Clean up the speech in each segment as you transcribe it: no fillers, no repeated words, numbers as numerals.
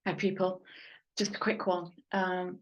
Hi, people. Just a quick one.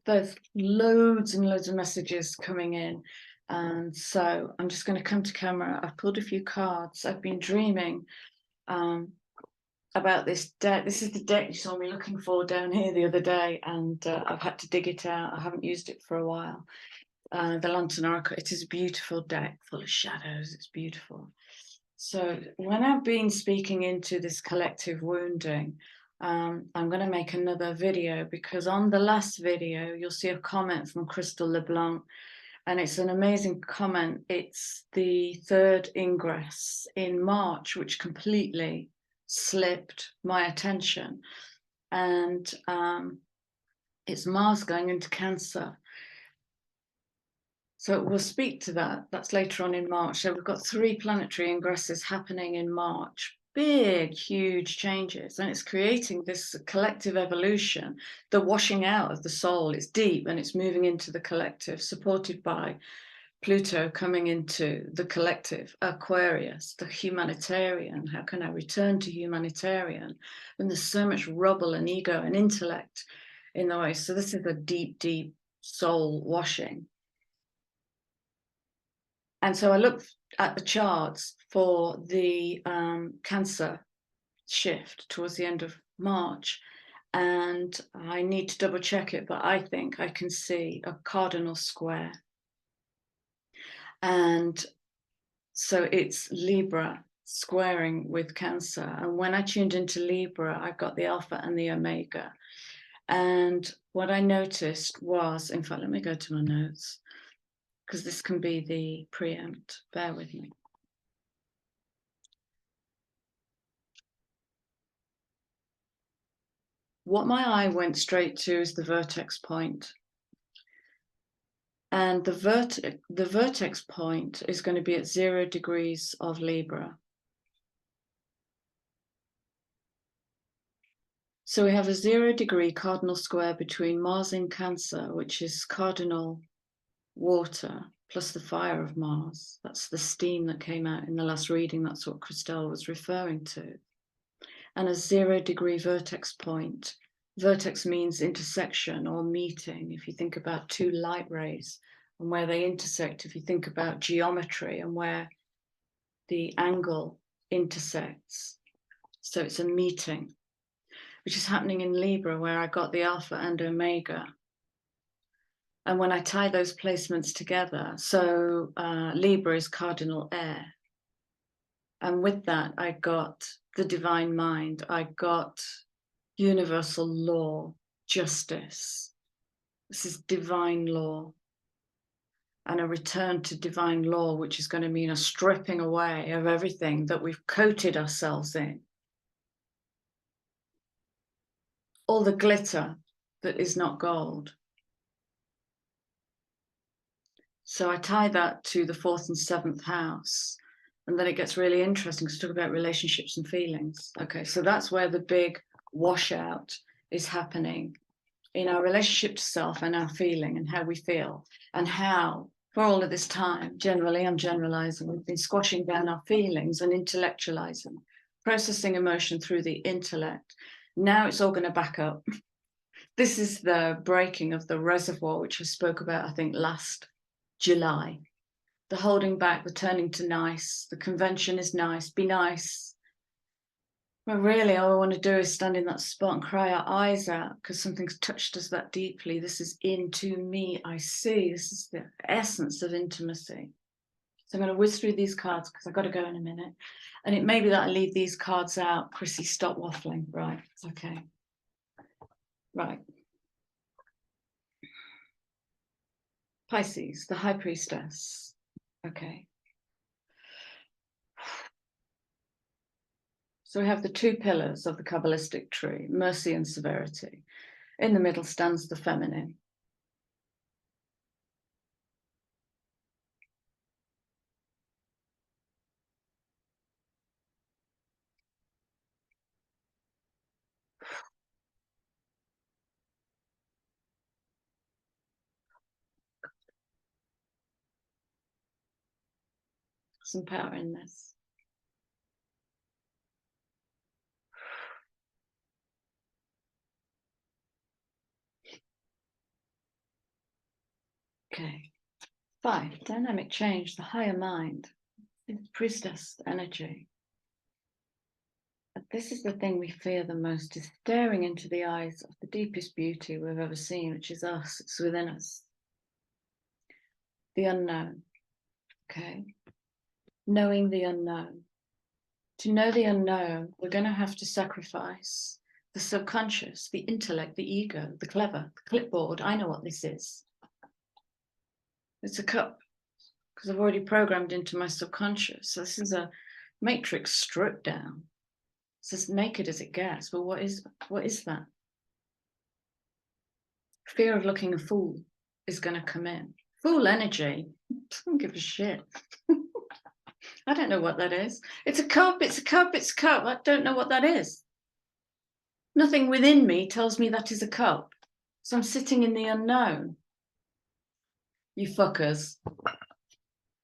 There's loads and loads of messages coming in. And so I'm just going to come to camera. I've pulled a few cards. I've been dreaming about this deck. This is the deck you saw me looking for down here the other day. And I've had to dig it out. I haven't used it for a while. The Lantern Oracle. It is a beautiful deck full of shadows. It's beautiful. So when I've been speaking into this collective wounding, I'm going to make another video, because on the last video, you'll see a comment from Crystal LeBlanc, and it's an amazing comment. It's the third ingress in March, which completely slipped my attention. And it's Mars going into Cancer. So we'll speak to that. That's later on in March. So we've got 3 planetary ingresses happening in March. Big, huge changes. And it's creating this collective evolution, the washing out of the soul. It's deep and it's moving into the collective, supported by Pluto coming into the collective, Aquarius, the humanitarian. How can I return to humanitarian when there's so much rubble and ego and intellect in the way? So this is a deep, deep soul washing. And so I looked at the charts for the Cancer shift towards the end of March, and I need to double check it, but I think I can see a cardinal square. And so it's Libra squaring with Cancer. And when I tuned into Libra, I got the Alpha and the Omega. And what I noticed was, in fact, let me go to my notes, because this can be the preempt. Bear with me. What my eye went straight to is the vertex point. And the vertex point is going to be at 0 degrees of Libra. So we have a 0 degree cardinal square between Mars in Cancer, which is cardinal water, plus the fire of Mars. That's the steam that came out in the last reading. That's what Christelle was referring to. And a 0 degree vertex point. Vertex means intersection or meeting. If you think about 2 light rays and where they intersect, if you think about geometry and where the angle intersects. So it's a meeting, which is happening in Libra, where I got the Alpha and Omega. And when I tie those placements together, so Libra is cardinal air. And with that, I got the divine mind. I got universal law, justice. This is divine law. And a return to divine law, which is going to mean a stripping away of everything that we've coated ourselves in. All the glitter that is not gold. So I tie that to the 4th and 7th house. And then it gets really interesting to talk about relationships and feelings. Okay, so that's where the big washout is happening in our relationship to self and our feeling and how we feel, and how for all of this time, generally, I'm generalizing, we've been squashing down our feelings and intellectualizing, processing emotion through the intellect. Now it's all going to back up. This is the breaking of the reservoir, which I spoke about, I think, last July. The holding back, the turning to nice, the convention is nice, be nice. Well, really, all I want to do is stand in that spot and cry our eyes out because something's touched us that deeply. This is into me, I see. This is the essence of intimacy. So I'm going to whiz through these cards because I've got to go in a minute. And it may be that I leave these cards out. Chrissy, stop waffling. Right, it's okay. Right. Pisces, the High Priestess. Okay. So we have the 2 pillars of the Kabbalistic tree, mercy and severity. In the middle stands the feminine. Some power in this. Okay. 5, dynamic change, the higher mind, priestess energy. But this is the thing we fear the most, is staring into the eyes of the deepest beauty we've ever seen, which is us, it's within us. The unknown, okay? Knowing the unknown. To know the unknown, we're going to have to sacrifice the subconscious, the intellect, the ego, the clever, the clipboard. I know what this is. It's a cup, because I've already programmed into my subconscious. So this is a matrix stripped down. It's as naked as it gets. But what is that? Fear of looking a fool is going to come in. Fool energy. I don't give a shit. I don't know what that is. It's a cup, it's a cup, it's a cup. I don't know what that is. Nothing within me tells me that is a cup. So I'm sitting in the unknown. You fuckers.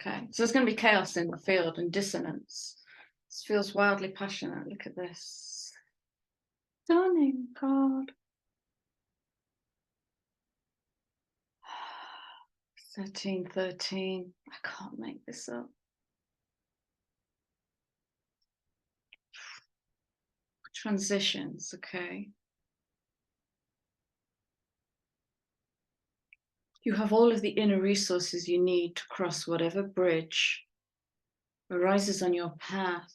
Okay, so there's going to be chaos in the field and dissonance. This feels wildly passionate. Look at this. Stunning card. 1313. I can't make this up. Transitions, okay. You have all of the inner resources you need to cross whatever bridge arises on your path.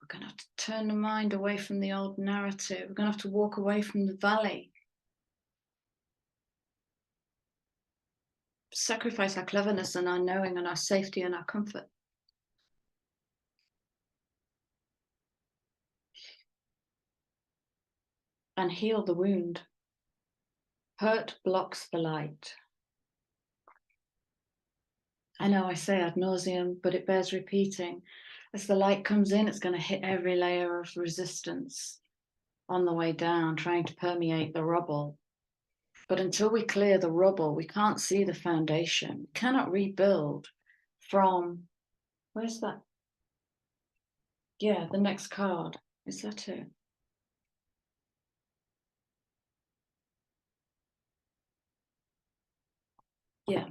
We're going to have to turn the mind away from the old narrative. We're going to have to walk away from the valley. Sacrifice our cleverness and our knowing and our safety and our comfort. And heal the wound. Hurt blocks the light. I know I say ad nauseum, but it bears repeating. As the light comes in, it's going to hit every layer of resistance on the way down, trying to permeate the rubble. But until we clear the rubble, we can't see the foundation. We cannot rebuild from, where's that? Yeah, the next card. Is that it? Yeah.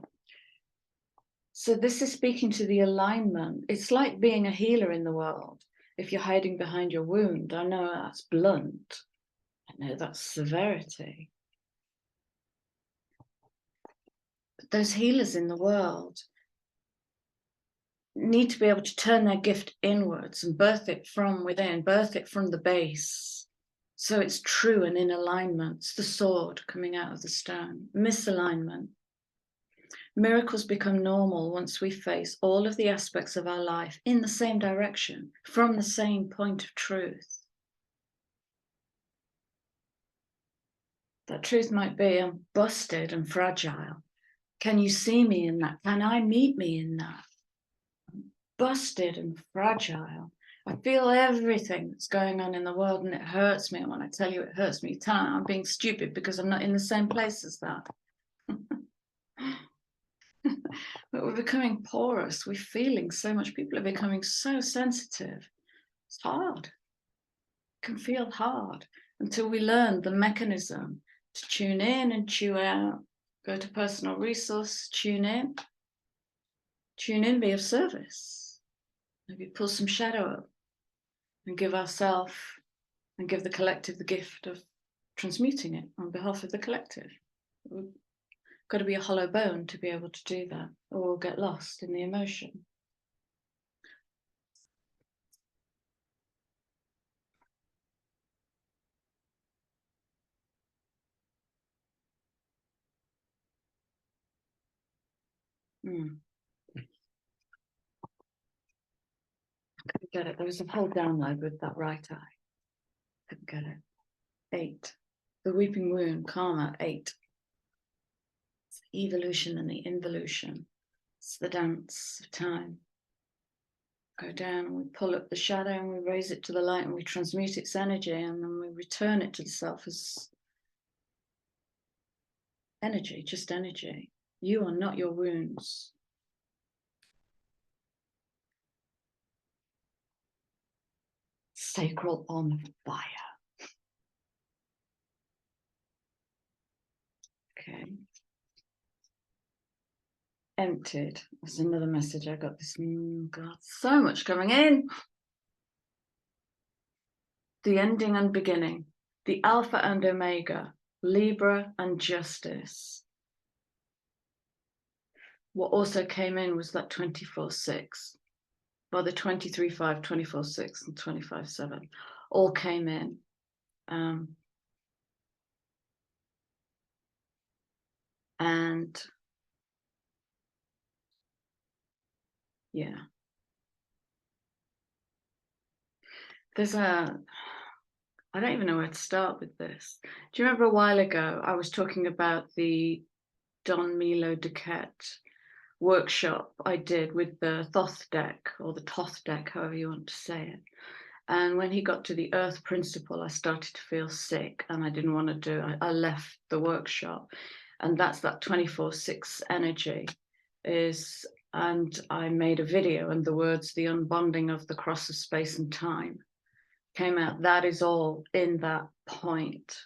So this is speaking to the alignment. It's like being a healer in the world. If you're hiding behind your wound, I know that's blunt. I know that's severity. But those healers in the world need to be able to turn their gift inwards and birth it from within, birth it from the base. So it's true and in alignment. It's the sword coming out of the stone. Misalignment. Miracles become normal once we face all of the aspects of our life in the same direction, from the same point of truth. That truth might be, I'm busted and fragile. Can you see me in that? Can I meet me in that? I'm busted and fragile. I feel everything that's going on in the world and it hurts me. And when I tell you it hurts me, I'm being stupid because I'm not in the same place as that. But we're becoming porous. We're feeling so much. People are becoming so sensitive. It's hard. It can feel hard until we learn the mechanism to tune in and tune out. Go to personal resource, tune in, be of service. Maybe pull some shadow up and give ourselves and give the collective the gift of transmuting it on behalf of the collective. We've got to be a hollow bone to be able to do that, or we'll get lost in the emotion. Couldn't get it. There was a whole download with that right eye. Couldn't get it. 8. The weeping wound, karma, 8. It's the evolution and the involution. It's the dance of time. Go down and we pull up the shadow and we raise it to the light and we transmute its energy and then we return it to the self as energy, just energy. You are not your wounds. Sacral on fire. Okay. Emptied. There's another message I got this. God, so much coming in. The ending and beginning, the Alpha and Omega, Libra and justice. What also came in was that 24/6. Well, the 23/5, 24/6, and 25/7 all came in. And yeah, there's a, I don't even know where to start with this. Do you remember a while ago, I was talking about the Don Milo Duquette workshop I did with the Thoth deck, or the Thoth deck, however you want to say it. And when he got to the Earth principle, I started to feel sick and I didn't want to do it. I left the workshop. And that's that 24/6 energy is, and I made a video, and the words, the unbonding of the cross of space and time, came out. That is all in that point,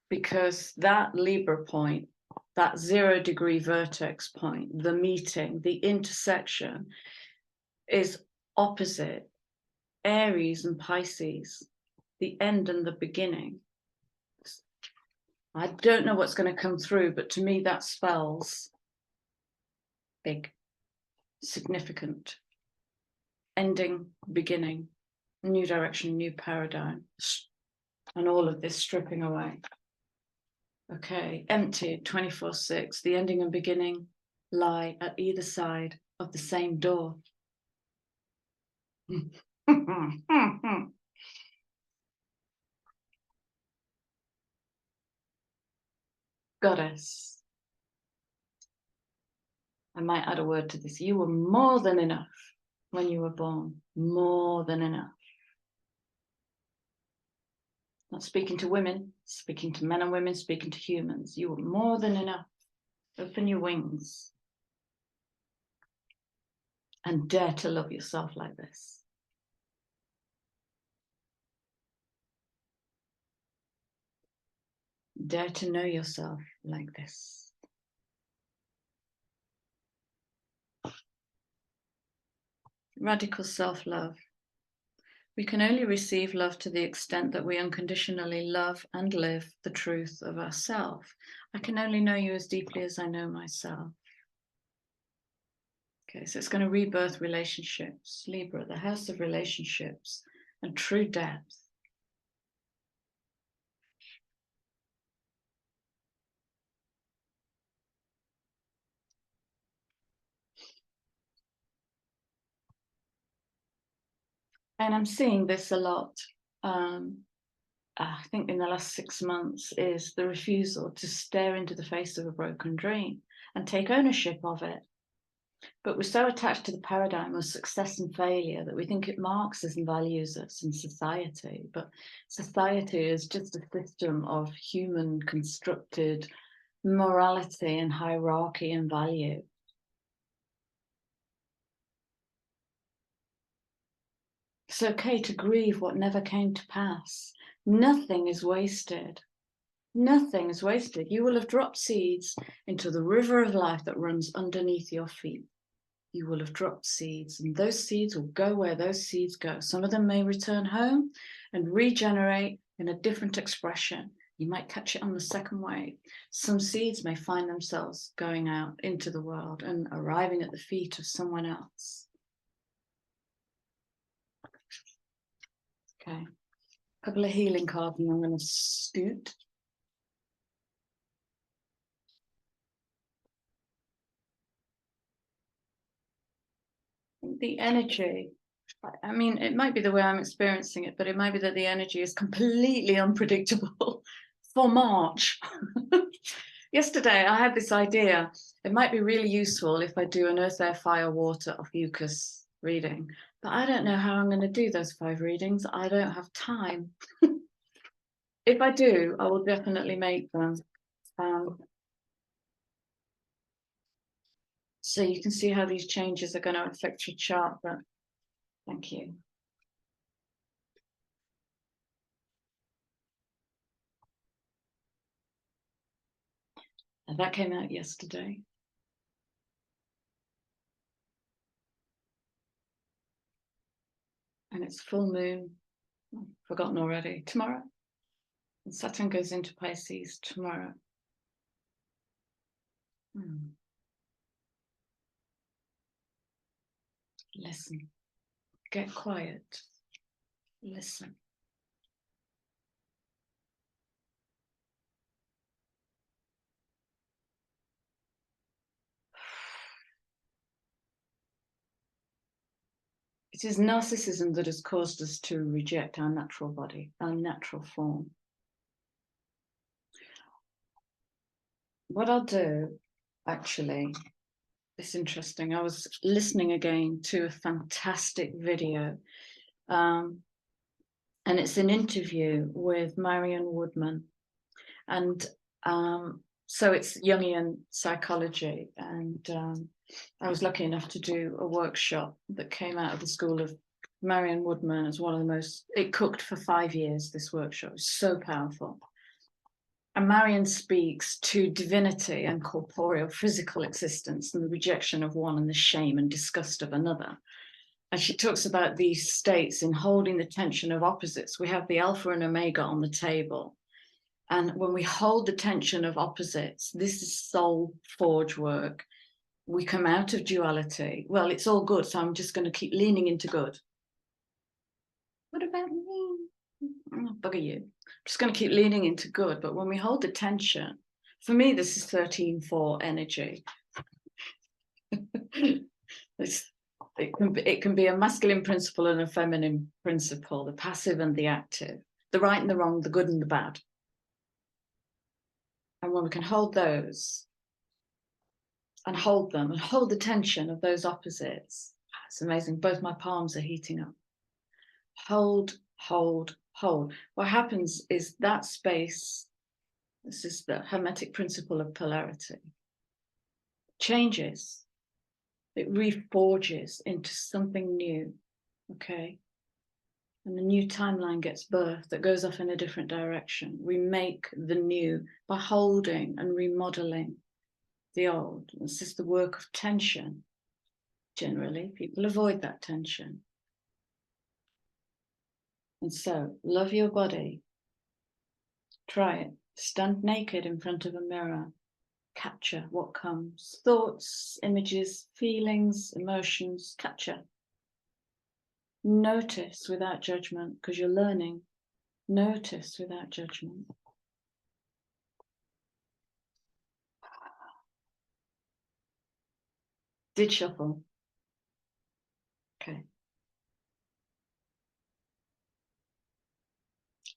because that Libra point, that 0-degree vertex point, the meeting, the intersection, is opposite Aries and Pisces, the end and the beginning. I don't know what's going to come through, but to me that spells big, significant, ending, beginning, new direction, new paradigm, and all of this stripping away. Okay, emptied, 24/6, the ending and beginning lie at either side of the same door. Goddess. I might add a word to this. You were more than enough when you were born. More than enough. Not speaking to women, speaking to men and women, speaking to humans. You were more than enough. Open your wings and dare to love yourself like this. Dare to know yourself like this. Radical self-love. We can only receive love to the extent that we unconditionally love and live the truth of ourselves. I can only know you as deeply as I know myself. Okay, so it's going to rebirth relationships. Libra, the house of relationships and true depth. And I'm seeing this a lot. I think in the last 6 months, is the refusal to stare into the face of a broken dream and take ownership of it. But we're so attached to the paradigm of success and failure that we think it marks us and values us in society. But society is just a system of human constructed morality and hierarchy and value. It's okay to grieve what never came to pass. Nothing is wasted. Nothing is wasted. You will have dropped seeds into the river of life that runs underneath your feet. You will have dropped seeds, and those seeds will go where those seeds go. Some of them may return home and regenerate in a different expression. You might catch it on the second wave. Some seeds may find themselves going out into the world and arriving at the feet of someone else. Okay, a couple of healing cards, and I'm going to scoot. The energy, I mean, it might be the way I'm experiencing it, but it might be that the energy is completely unpredictable for March. Yesterday, I had this idea. It might be really useful if I do an Earth, Air, Fire, Water, Ophiuchus reading, but I don't know how I'm going to do those 5 readings. I don't have time. If I do, I will definitely make them. So you can see how these changes are going to affect your chart, but thank you. And that came out yesterday. and it's full moon. I've forgotten already. Tomorrow. And Saturn goes into Pisces tomorrow. Listen. Get quiet. Listen. It is narcissism that has caused us to reject our natural body, our natural form. What I'll do, actually, it's interesting. I was listening again to a fantastic video, and it's an interview with Marion Woodman. And so it's Jungian psychology. And I was lucky enough to do a workshop that came out of the school of Marion Woodman. It's one of the most, it cooked for 5 years, this workshop. It was so powerful. And Marion speaks to divinity and corporeal physical existence and the rejection of one and the shame and disgust of another. And she talks about these states in holding the tension of opposites. We have the alpha and omega on the table. And when we hold the tension of opposites, this is soul forge work. We come out of duality. Well, it's all good, so I'm just going to keep leaning into good. What about me? Oh, bugger you. I'm just going to keep leaning into good. But when we hold the tension, for me, this is 13-4 energy. It can be a masculine principle and a feminine principle, the passive and the active, the right and the wrong, the good and the bad. And when we can hold those and hold them and hold the tension of those opposites, it's amazing. Both my palms are heating up. Hold, hold, hold. What happens is that space, this is the Hermetic principle of polarity, changes. It reforges into something new, okay? And the new timeline gets birthed that goes off in a different direction. We make the new by holding and remodeling the old. This is the work of tension. Generally, people avoid that tension. And so, love your body. Try it. Stand naked in front of a mirror. Capture what comes. Thoughts, images, feelings, emotions. Capture. Notice without judgment, because you're learning. Notice without judgment. Did shuffle. Okay.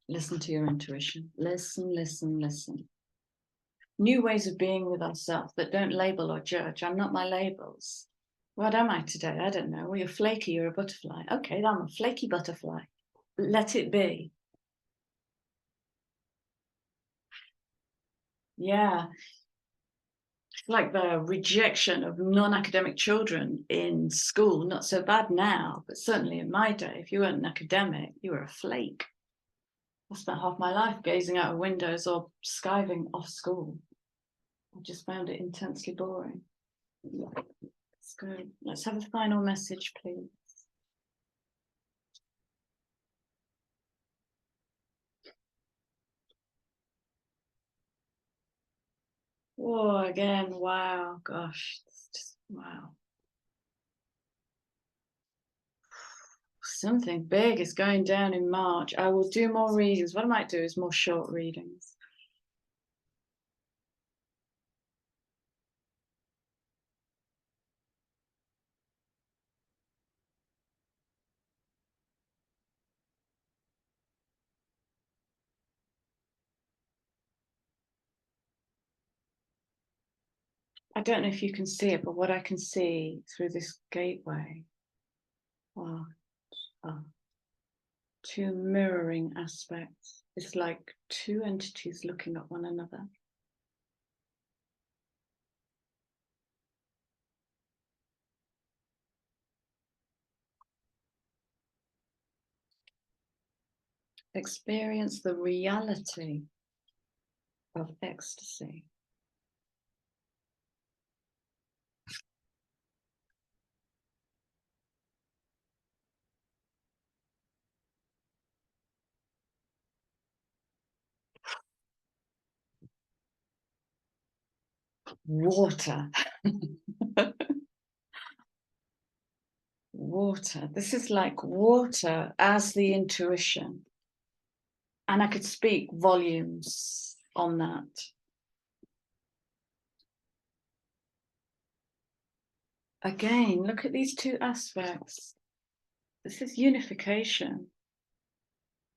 Listen to your intuition. Listen, listen, listen. New ways of being with ourselves that don't label or judge. I'm not my labels. What am I today? I don't know. Well, you're flaky, you're a butterfly. Okay, I'm a flaky butterfly. Let it be. Yeah. Like the rejection of non-academic children in school. Not so bad now, but certainly in my day, if you weren't an academic, you were a flake. I spent half my life gazing out of windows or skiving off school. I just found it intensely boring. Let's go. Let's have a final message, please. Oh, again, wow, gosh, just wow. Something big is going down in March. I will do more readings. What I might do is more short readings. I don't know if you can see it, but what I can see through this gateway are two mirroring aspects. It's like two entities looking at one another. Experience the reality of ecstasy. water. Water. This is like water as the intuition. And I could speak volumes on that. Again, look at these two aspects. This is unification.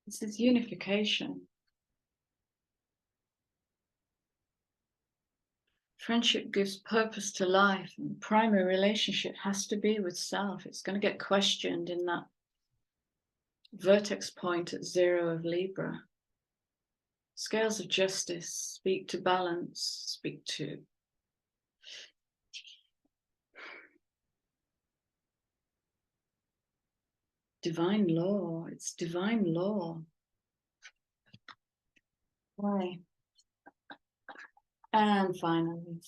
This is unification. Friendship gives purpose to life, and primary relationship has to be with self. It's going to get questioned in that vertex point at 0 of Libra. Scales of justice speak to balance, speak to divine law. It's divine law. Why? And finally,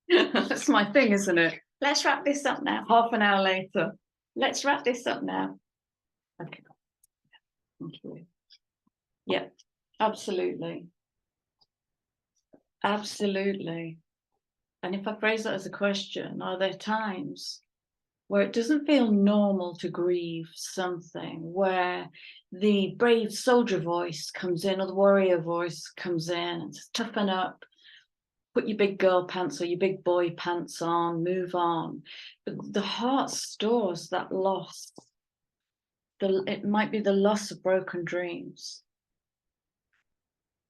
that's my thing, isn't it? Let's wrap this up now. Half an hour later. Let's wrap this up now. Okay. Thank you. Yeah, absolutely. Absolutely. And if I phrase that as a question, are there times where it doesn't feel normal to grieve something, where the brave soldier voice comes in or the warrior voice comes in and says, toughen up, put your big girl pants or your big boy pants on, move on. But the heart stores that loss. It might be the loss of broken dreams.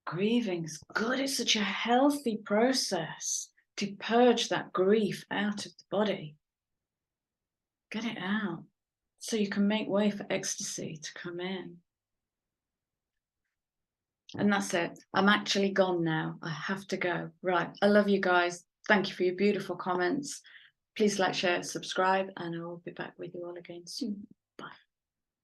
Grieving's good. It's such a healthy process to purge that grief out of the body. Get it out so you can make way for ecstasy to come in. And that's it. I'm actually gone now. I have to go. Right. I love you guys. Thank you for your beautiful comments. Please like, share, subscribe, and I will be back with you all again soon.